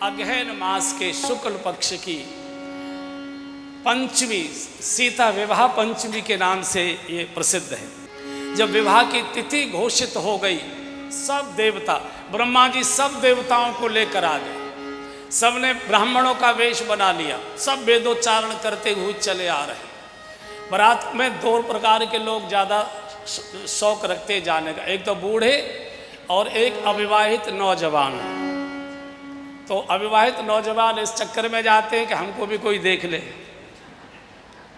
अगहन मास के शुक्ल पक्ष की पंचमी, सीता विवाह पंचमी के नाम से ये प्रसिद्ध है। जब विवाह की तिथि घोषित हो गई, सब देवता, ब्रह्मा जी सब देवताओं को लेकर आ गए। सबने ब्राह्मणों का वेश बना लिया, सब वेदोच्चारण करते हुए चले आ रहे। बारात में दो प्रकार के लोग ज़्यादा शौक रखते जाने का, एक तो बूढ़े और एक अविवाहित नौजवान। तो अविवाहित नौजवान इस चक्कर में जाते हैं कि हमको भी कोई देख ले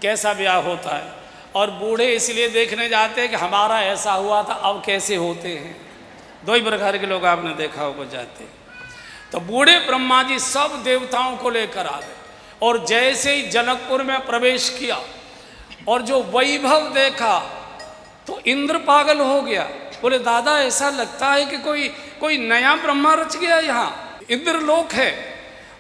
कैसा ब्याह होता है, और बूढ़े इसलिए देखने जाते हैं कि हमारा ऐसा हुआ था अब कैसे होते हैं। दो ही प्रकार के लोग आपने देखा होगा जाते हैं। तो बूढ़े ब्रह्मा जी सब देवताओं को लेकर आ गए, और जैसे ही जनकपुर में प्रवेश किया और जो वैभव देखा तो इंद्र पागल हो गया। बोले दादा ऐसा लगता है कि कोई नया ब्रह्मा रच गया, यहाँ इंद्रलोक है,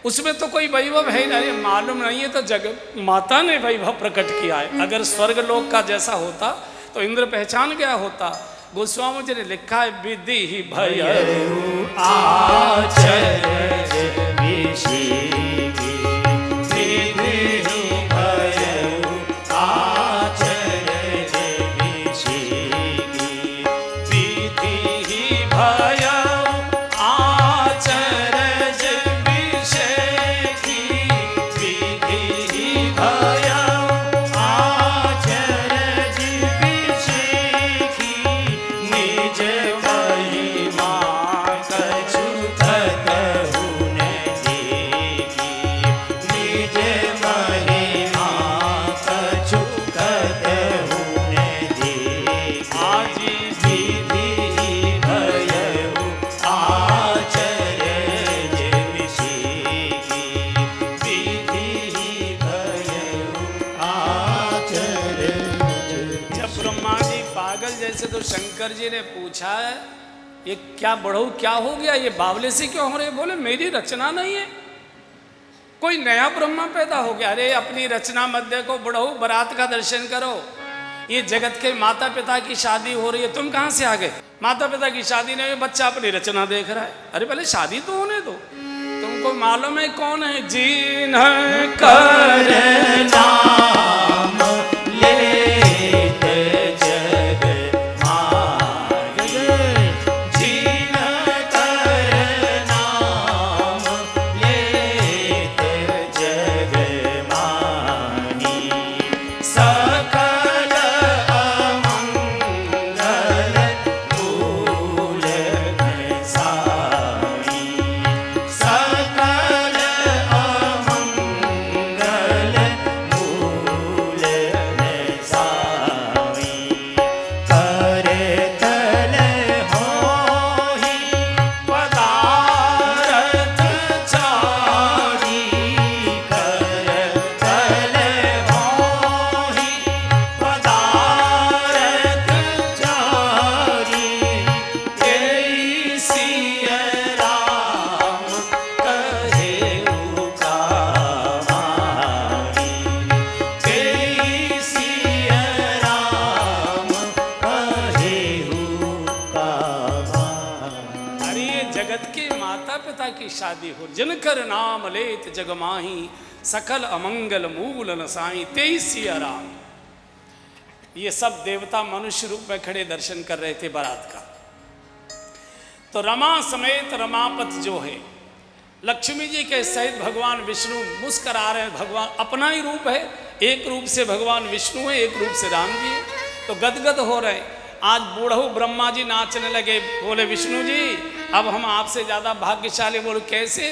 उसमें तो कोई वैभव है नहीं। मालूम नहीं है तो जगत माता ने वैभव प्रकट किया है। अगर स्वर्ग लोक का जैसा होता तो इंद्र पहचान गया होता। गोस्वामी जी ने लिखा है विधि ही भय तो शंकर जी ने पूछा ये क्या बढ़ऊ क्या हो गया, ये बावले से क्यों हो रहे? बोले मेरी रचना नहीं है, कोई नया ब्रह्मा पैदा हो गया। अरे अपनी रचना मत देखो बढ़ऊ, बारात का दर्शन करो। ये जगत के माता पिता की शादी हो रही है, तुम कहां से आ गए? माता पिता की शादी नहीं, बच्चा अपनी रचना देख रहा है। अरे पहले शादी तो होने दो। तुमको मालूम है कौन है? जिन्ह कर नाम शादी हो। जिनकर नाम लेत जगमाही सकल अमंगल मूल नसाई तेई सिया राम। ये सब देवता मनुष्य रूप में खड़े दर्शन कर रहे थे बारात का। तो रमा समेत रमापत जो है लक्ष्मी जी के सहित भगवान विष्णु मुस्कुरा रहे हैं। भगवान अपना ही रूप है, एक रूप से भगवान विष्णु है, एक रूप से राम जी है। तो गदगद हो रहे। आज बूढ़ऊ ब्रह्मा जी नाचने लगे। बोले विष्णु जी अब हम आपसे ज़्यादा भाग्यशाली। बोले कैसे?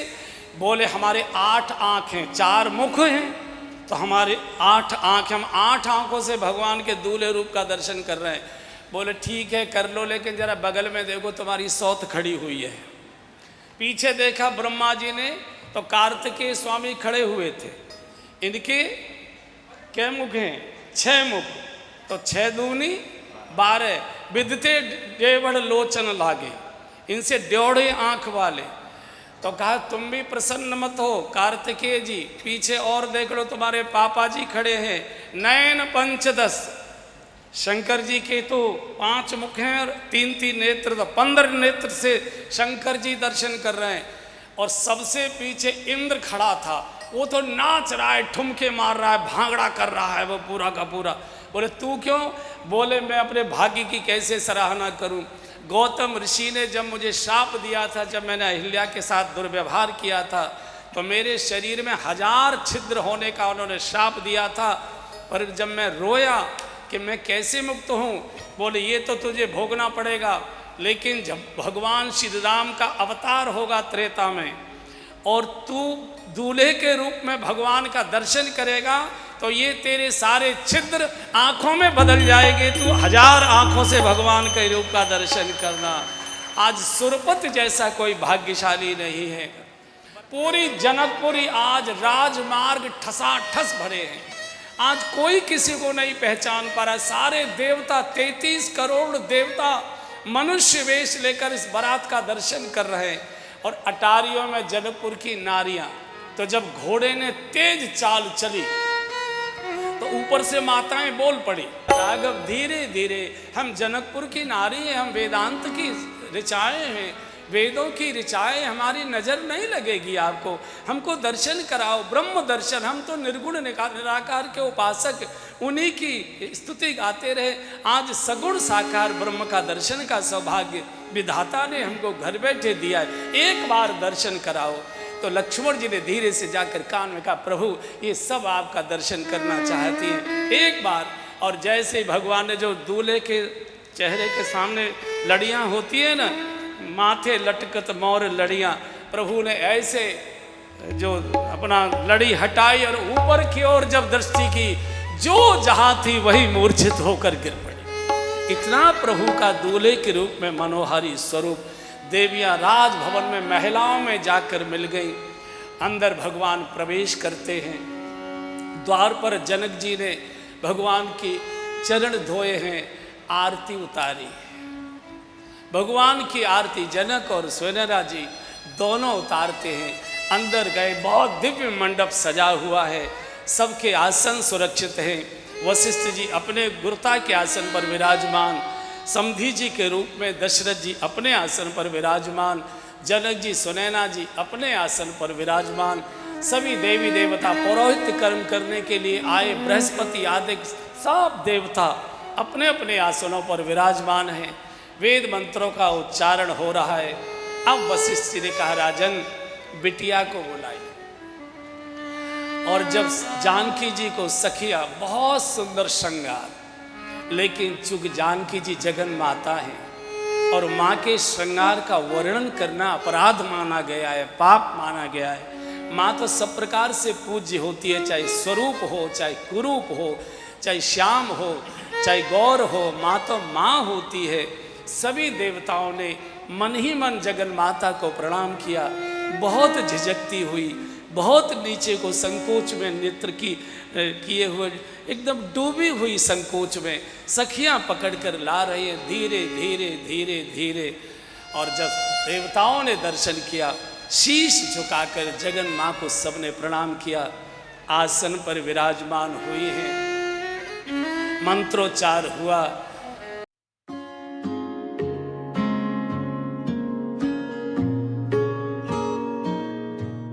बोले हमारे 8 आँख हैं, 4 मुख हैं, तो हमारे 8 आँख, हम 8 आँखों से भगवान के दूल्हे रूप का दर्शन कर रहे हैं। बोले ठीक है कर लो, लेकिन जरा बगल में देखो तुम्हारी सौत खड़ी हुई है। पीछे देखा ब्रह्मा जी ने तो कार्तिकेय स्वामी खड़े हुए थे। इनके क्या मुख हैं? 6 मुख। तो 6 दूनी 12 विदते डेवढ़ लोचन लागे, इनसे 1.5 आँख वाले। तो कहा तुम भी प्रसन्न मत हो कार्तिकेय जी, पीछे और देख लो तुम्हारे पापा जी खड़े हैं। नयन पंचदश, शंकर जी के तो 5 मुख हैं और 3-3 नेत्र, तो 15 नेत्र से शंकर जी दर्शन कर रहे हैं। और सबसे पीछे इंद्र खड़ा था। वो तो नाच रहा है, ठुमके मार रहा है, भांगड़ा कर रहा है वो पूरा का पूरा। बोले तू क्यों? बोले मैं अपने भाग्य की कैसे सराहना करूं। गौतम ऋषि ने जब मुझे शाप दिया था, जब मैंने अहिल्या के साथ दुर्व्यवहार किया था, तो मेरे शरीर में 1000 छिद्र होने का उन्होंने शाप दिया था। पर जब मैं रोया कि मैं कैसे मुक्त हूँ, बोले ये तो तुझे भोगना पड़ेगा, लेकिन जब भगवान श्री राम का अवतार होगा त्रेता में और तू दूल्हे के रूप में भगवान का दर्शन करेगा, तो ये तेरे सारे छिद्र आंखों में बदल जाएंगे, तू 1000 आंखों से भगवान के रूप का दर्शन करना। आज सुरपत जैसा कोई भाग्यशाली नहीं है। पूरी जनकपुरी आज राजमार्ग ठसाठस भरे हैं। आज कोई किसी को नहीं पहचान पा रहा। सारे देवता 33 करोड़ देवता मनुष्य वेश लेकर इस बारात का दर्शन कर रहे हैं। और अटारियों में जनकपुर की नारियां, तो जब घोड़े ने तेज चाल चली तो ऊपर से माताएं बोल पड़ी, राघव धीरे धीरे, हम जनकपुर की नारी हैं, हम वेदांत की ऋचाएं हैं, वेदों की ऋचाएं, हमारी नज़र नहीं लगेगी आपको, हमको दर्शन कराओ, ब्रह्म दर्शन। हम तो निर्गुण निराकार के उपासक, उन्हीं की स्तुति गाते रहे। आज सगुण साकार ब्रह्म का दर्शन का सौभाग्य विधाता ने हमको घर बैठे दिया है, एक बार दर्शन कराओ। तो लक्ष्मण जी ने धीरे से जाकर कान में कहा, प्रभु ये सब आपका दर्शन करना चाहती हैं, एक बार। और जैसे ही भगवान ने जो दूल्हे के चेहरे के सामने लड़ियाँ होती है ना, माथे लटकत मोर लड़ियाँ, प्रभु ने ऐसे जो अपना लड़ी हटाई और ऊपर की ओर जब दृष्टि की, जो जहाँ थी वही मूर्छित होकर गिर पड़ी। इतना प्रभु का दूल्हे के रूप में मनोहारी स्वरूप। देवियाँ राजभवन में महिलाओं में जाकर मिल गई। अंदर भगवान प्रवेश करते हैं। द्वार पर जनक जी ने भगवान की चरण धोए हैं, आरती उतारी। भगवान की आरती जनक और सुनैना जी दोनों उतारते हैं। अंदर गए, बहुत दिव्य मंडप सजा हुआ है, सबके आसन सुरक्षित हैं। वशिष्ठ जी अपने गुरुता के आसन पर विराजमान, समधी जी के रूप में दशरथ जी अपने आसन पर विराजमान, जनक जी सुनैना जी अपने आसन पर विराजमान। सभी देवी देवता पौरोहित्य कर्म करने के लिए आए, बृहस्पति आदि सब देवता अपने अपने आसनों पर विराजमान हैं। वेद मंत्रों का उच्चारण हो रहा है। अब वशिष्ठ जी ने कहा, राजन बिटिया को बुलाइए। और जब जानकी जी को सखिया, बहुत सुंदर श्रृंगार, लेकिन चूंकि जानकी जी जगन माता हैं और माँ के श्रृंगार का वर्णन करना अपराध माना गया है, पाप माना गया है। माँ तो सब प्रकार से पूज्य होती है, चाहे स्वरूप हो, चाहे कुरूप हो, चाहे श्याम हो, चाहे गौर हो, माँ तो माँ होती है। सभी देवताओं ने मन ही मन जगन माता को प्रणाम किया। बहुत झिझकती हुई, बहुत नीचे को संकोच में नेत्र किए हुए, एकदम डूबी हुई संकोच में सखियां पकड़कर ला रही है, धीरे धीरे धीरे धीरे। और जब देवताओं ने दर्शन किया, शीश झुकाकर जगन माँ को सबने प्रणाम किया। आसन पर विराजमान हुई हैं, मंत्रोच्चार हुआ।